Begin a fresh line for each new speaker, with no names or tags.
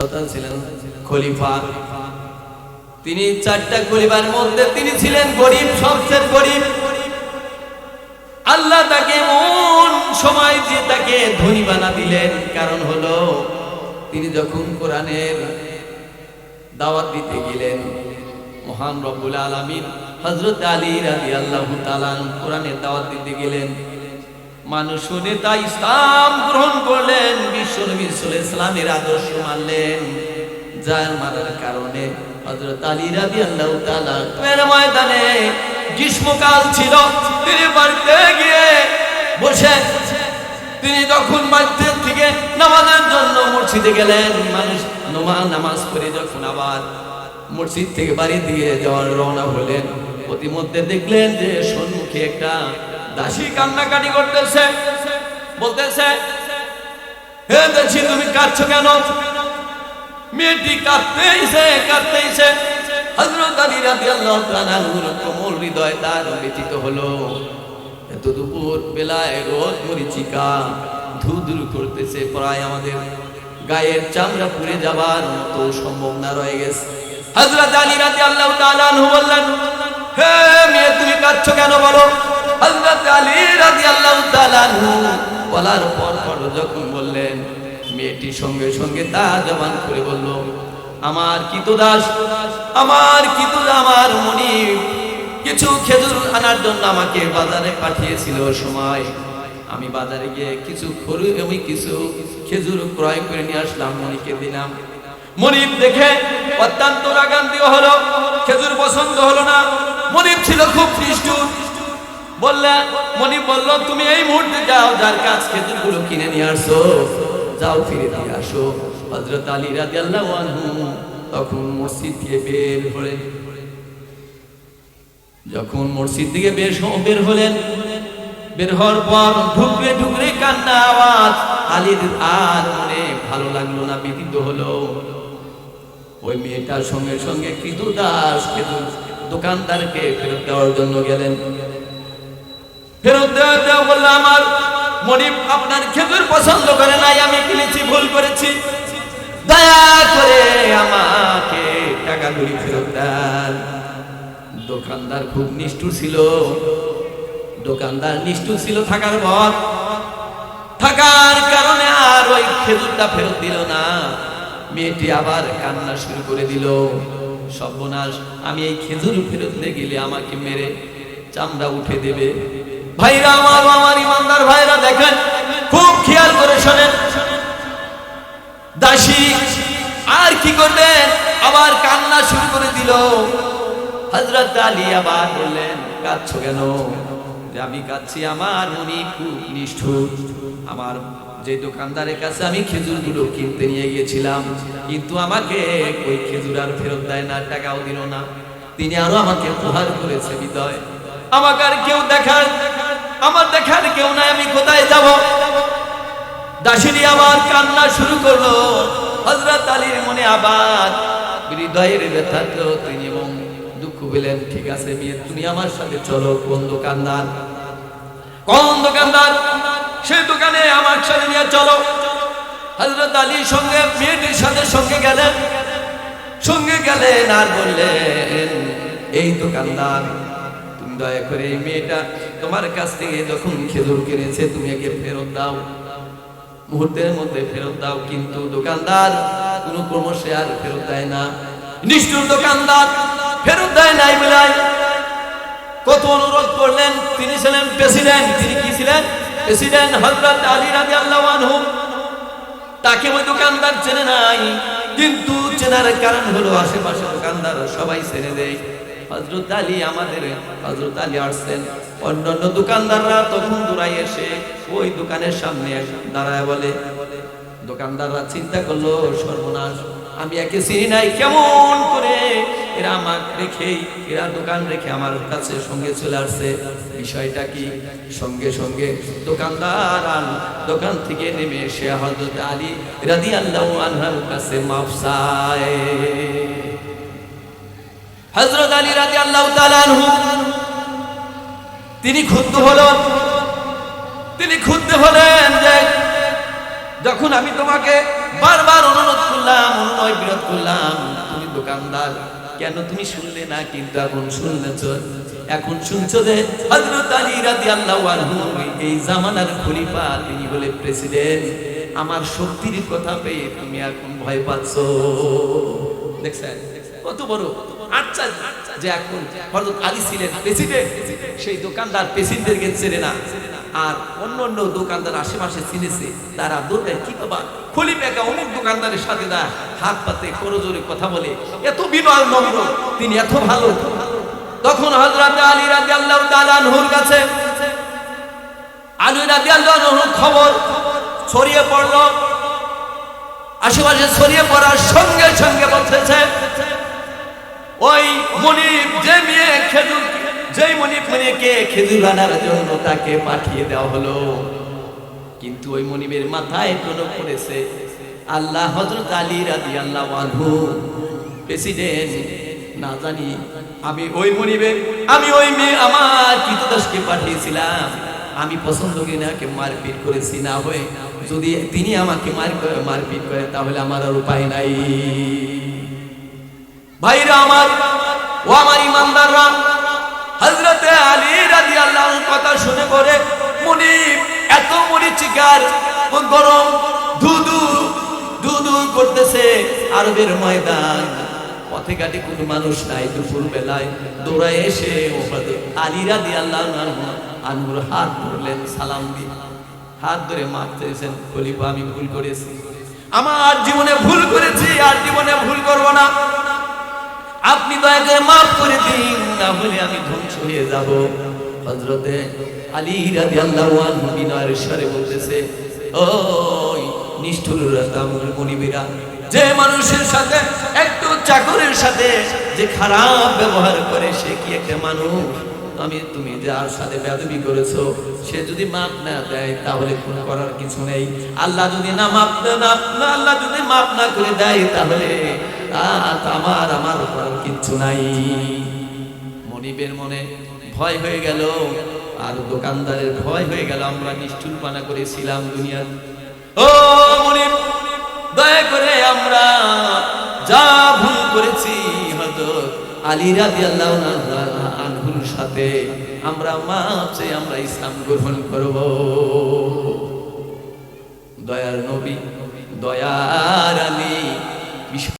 ছিলেন খলিফা। তিনি চারটা খলিফার মধ্যে তিনি ছিলেন গরিব, সবচেয়ে গরিব। আল্লাহ তাকে এমন সময় যে তাকে ধনী বানা দিলেন, কারণ হলো তিনি যখন কোরআনের দাওয়াত দিতে গেলেন, মহান রব্বুল আলামিন হযরত আলী রাদিয়াল্লাহু তাআলা কোরআনের দাওয়াত দিতে গেলেন। মানুষ শুনে তা ইসলাম গ্রহণ করলেন, বিশ্বনবী সাল্লাল্লাহু আলাইহি ইসলামের আদর্শ মানলেন, যার মানার কারণে হযরত আলী রাদিয়াল্লাহু তাআলা এর ময়দানে গ্রীষ্মকাল ছিল, তিনি বাড়িতে গিয়ে বসে তিনি যখন মসজিদ থেকে নামাজের জন্য মসজিদে গেলেন, মানুষ নামাজ পড়ে যখন আবার মসজিদ থেকে বাড়ি দিয়ে যাওয়ার রওনা হলেন, প্রতিমধ্যে দেখলেন যে সম্মুখে একটা দাসী কান্নাকাটি করতেছে, বলতেছে, হে দাসী তুমি কাঁদছো কেন? মেয়েটি কাঁদতেইছে। হযরত আলী রাদিয়াল্লাহু তাআলা কোমল হৃদয় তার ব্যথিত হলো। এত দুপুর বেলায় রোদ মরিচিকা ধুধু করতেছে, প্রায় আমাদের গায়ের চামড়া পুড়ে যাবার মতো সম্ভাবনা রয়ে গেছে। হযরত আলী রাদিয়াল্লাহু তাআলা বললেন, হে মেয়ে তুমি কাঁদছো কেন বলো? হযরত আলী রাদিয়াল্লাহু তাআলা বলার পর যখন বললেন, মেয়েটি সঙ্গে সঙ্গে তা জবান করে বলল, আমার কিতদাস আমার মনিব কিছু খেজুর আনার জন্য আমাকে বাজারে পাঠিয়েছিল। সময় আমি বাজারে গিয়ে কিছু খেজুর ক্রয় করে নিয়ে আসলাম, মনিবকে দিলাম। মনিব দেখে অত্যন্ত রাগান্বিত হলো, খেজুর পছন্দ হলো না। মনিব ছিল খুব নিষ্ঠুর। মনিব বলল, তুমি এই মুহূর্তে যাও, যার কাছ খেজুরগুলো কিনে নিয়ে আসো, যাও ফিরে দিয়ে আসো। হযরত আলী রাদিয়াল্লাহু আনহু তখন মসজিদ থেকে বের হলেন। যখন মসজিদ থেকে বের হলেন, বের হওয়ার পর ঢুকরে কান্না আওয়াজ। আলীর আর মনে ভালো লাগলো না, ব্যথিত হলো। ওই মেয়েটার সঙ্গে সঙ্গে কৃতদাস খেজুর দোকানদারকে ফেরত দেওয়ার জন্য গেলেন। ফেরত দেওয়া বলল, আমার মনিব আপনার খেজুর পছন্দ করে নাই, আমি কিনেছি, ভুল করেছি, দয়া করে আমাকে টাকাগুলি ফেরত দেন। দোকানদার খুব নিষ্ঠুর ছিল, থাকার কারণে আর ওই খেজুরটা ফেরত দিল না। মেয়েটি আবার কান্না শুরু করে দিল, সর্বনাশ, আমি এই খেজুর ফেরত নিয়ে গেলে আমাকে মেরে চামড়া উঠে দেবে। ভাইরা আমার ইমানদার ভাইরা, দেখেন, খুব খেয়াল করে শোনেন। দাসী আর কি করলেন, আবার কান্না শুরু করে দিল। হযরত আলী আবার বললেন, কাঁদছো কেন? আমি কাঁদছি, আমার মনি খুব নিষ্ঠুর। আমার যে দোকানদারের কাছে আমি খেজুরগুলো কিনতে নিয়ে গিয়েছিলাম, কিন্তু আমাকে ওই খেজুর আর ফেরত দেয় না, টাকাও দিল না। তিনি আরো আমাকে প্রহার করেছে। বিদয় আমাকে আর আমার দেখার কেউ নাই, আমি কোথায় যাব? দাসিনী আবার কান্না শুরু করলো। হযরত আলীর মনে আবার হৃদয়ের ব্যথা, তিনি এবং দুঃখ পেলেন। ঠিক আছে মেয়ে, তুমি আমার সাথে চলো। কোন দোকানদার? সে দোকানে আমার সাথে নিয়ে চলো। হযরত আলীর সঙ্গে মেয়েটির সাথে সঙ্গে গেলেন আর বললেন, এই দোকানদার, তুমি দয়া করে এই মেয়েটা তোমার কাছ থেকে যখন খেজুর কিনেছে, তুমি একে ফেরত দাও, মুহূর্তের মধ্যে ফেরত দাও। কিন্তু দোকানদার কোনো ক্রমশে আর ফেরত দেয় না। নিষ্ঠুর দোকানদার ফেরত দেয় নাই বেলায় কত অনুরোধ করলেন। তিনি ছিলেন প্রেসিডেন্ট। তিনি কি ছিলেন? প্রেসিডেন্ট হযরত আলী রাদিয়াল্লাহু আনহু। তাকে ওই দোকানদার চেনে নাই, কিন্তু চেনার কারণ হলো আশেপাশে দোকানদার সবাই চেনে দেয়। হযরত আলী আসছেন। অন্যান্য দোকানদাররা তখন দৌড়াই এসে ওই দোকানের সামনে দাঁড়ায় বলে, দোকানদাররা চিন্তা করলো, সর্বনাশ, আমি একে চিনি নাই, কেমন করে এরা দোকান রেখে আমার কাছে সঙ্গে চলে আসছে, বিষয়টা কি? সঙ্গে সঙ্গে দোকান থেকে নেমে এসে হযরত আলী রাদিয়াল্লাহু আনহুর কাছে মাফ চায়। হযরত আলী রাদিয়াল্লাহু তাআলা আনহু তিনি ক্ষুব্ধ হলেন যে যখন আমি তোমাকে বারবার অনুরোধ করলাম, অনুনয় বিরোধ করলাম, তুমি দোকানদার কেন তুমি শুনলে না? কিন্তু এখন শুনলেছ, এখন শুনছো যে হযরত আলী রাদিয়াল্লাহু আনহু এই জামানার খলিফা, তিনি বলে প্রেসিডেন্ট। আমার শক্তির কথা পেয়ে তুমি এখন ভয় পাচ্ছ। দেখছেন কত বড় আচ্ছা, যে এখন হযরত আলী ছিলেন প্রেসিডেন্ট, সেই দোকানদার প্রেসিডেন্টকে চেনে না, আর অন্য অন্য দোকানদার আশেপাশে চিনেছে, তারা দৌড়ে কি বাবা খলিফাকে অমুক দোকানদারের সাথে দা হাত পাতে করজোরে কথা বলে, এত বিনয় নম্র, তিনি এত ভালো। তখন হযরত আলী রাদিয়াল্লাহু তাআলা আনহুর কাছে আলী রাদিয়াল্লাহু আনহুর খবর ছড়িয়ে পড়ল। আশেপাশে ছড়িয়ে পড়ার সঙ্গে সঙ্গে বলতেছে, ওই মনিব যে মেয়ে খেজুর, যেই মনিব মেয়েকে খেজুর আনার জন্য তাকে পাঠিয়ে দেওয়া হলো, কিন্তু ওই মনিবের মাথায় কোনো পড়েছে আল্লাহ হযরত আলী রাদিয়াল্লাহু আনহু প্রেসিডেন্ট না জানি আমি ওই মনিবের, আমি ওই মেয়ে আমার কৃতদাসকে পাঠিয়েছিলাম, আমি পছন্দ করি না কে মারপিট করেছি, না হয়ে যদি তিনি আমাকে মারপিট করে তাহলে আমার আর উপায় নাই। ভাইরা আমার, ও আমার ইমানদাররা, হযরত আলী রাদিয়াল্লাহু আনহু কথা শুনে পড়ে মুনিব এত মরিচিকার গরম ধুধু ধুধু করতেছে। আরবের ময়দান, পথে ঘাটে কোনো মানুষ নাই, দুপুর বেলায় দৌড়ায় এসে আলী রাদিয়াল্লাহু আনহুর হাত ধরলেন, সালাম দিয়ে হাত ধরে মাফ চেয়েছেন, খলিফা আমি ভুল করেছি, আমার জীবনে ভুল করেছি, আর জীবনে ভুল করব না, আপনি দয়া করে মাফ করে দিন, না হলে আমি ধ্বংস হয়ে যাব। হযরতে আলী রাদিয়াল্লাহু আনহু বিনয়ের স্বরে বলতেছে, ওই নিষ্ঠুর মুনিবেরা, যে মানুষের সাথে একটু চাকরের সাথে যে খারাপ ব্যবহার করে সে কি একটা মানুষ? তুমি যার সাথে বেয়াদবি করেছো সে যদি মাপ না দেয় তাহলে কোনো করার কিছু নেই। আল্লাহ যদি না মাপ না আল্লাহ যদি মাপ না করে দেয় তাহলে আমার করার কিছু নাই। মনিবের মনে ভয় হয়ে গেল, আর দোকানদারের ভয় হয়ে গেল, আমরা নিষ্ঠুরপনা করেছিলাম দুনিয়ার। ও মনিব, দয়া করে আমরা যা ভুল করেছি হয়তো আলী রাদিয়াল্লাহু আনহুর সাথে আমরা মাফ চেয়ে আমরা ইসলাম গ্রহণ করব। দয়ার নবী, দয়ার আলী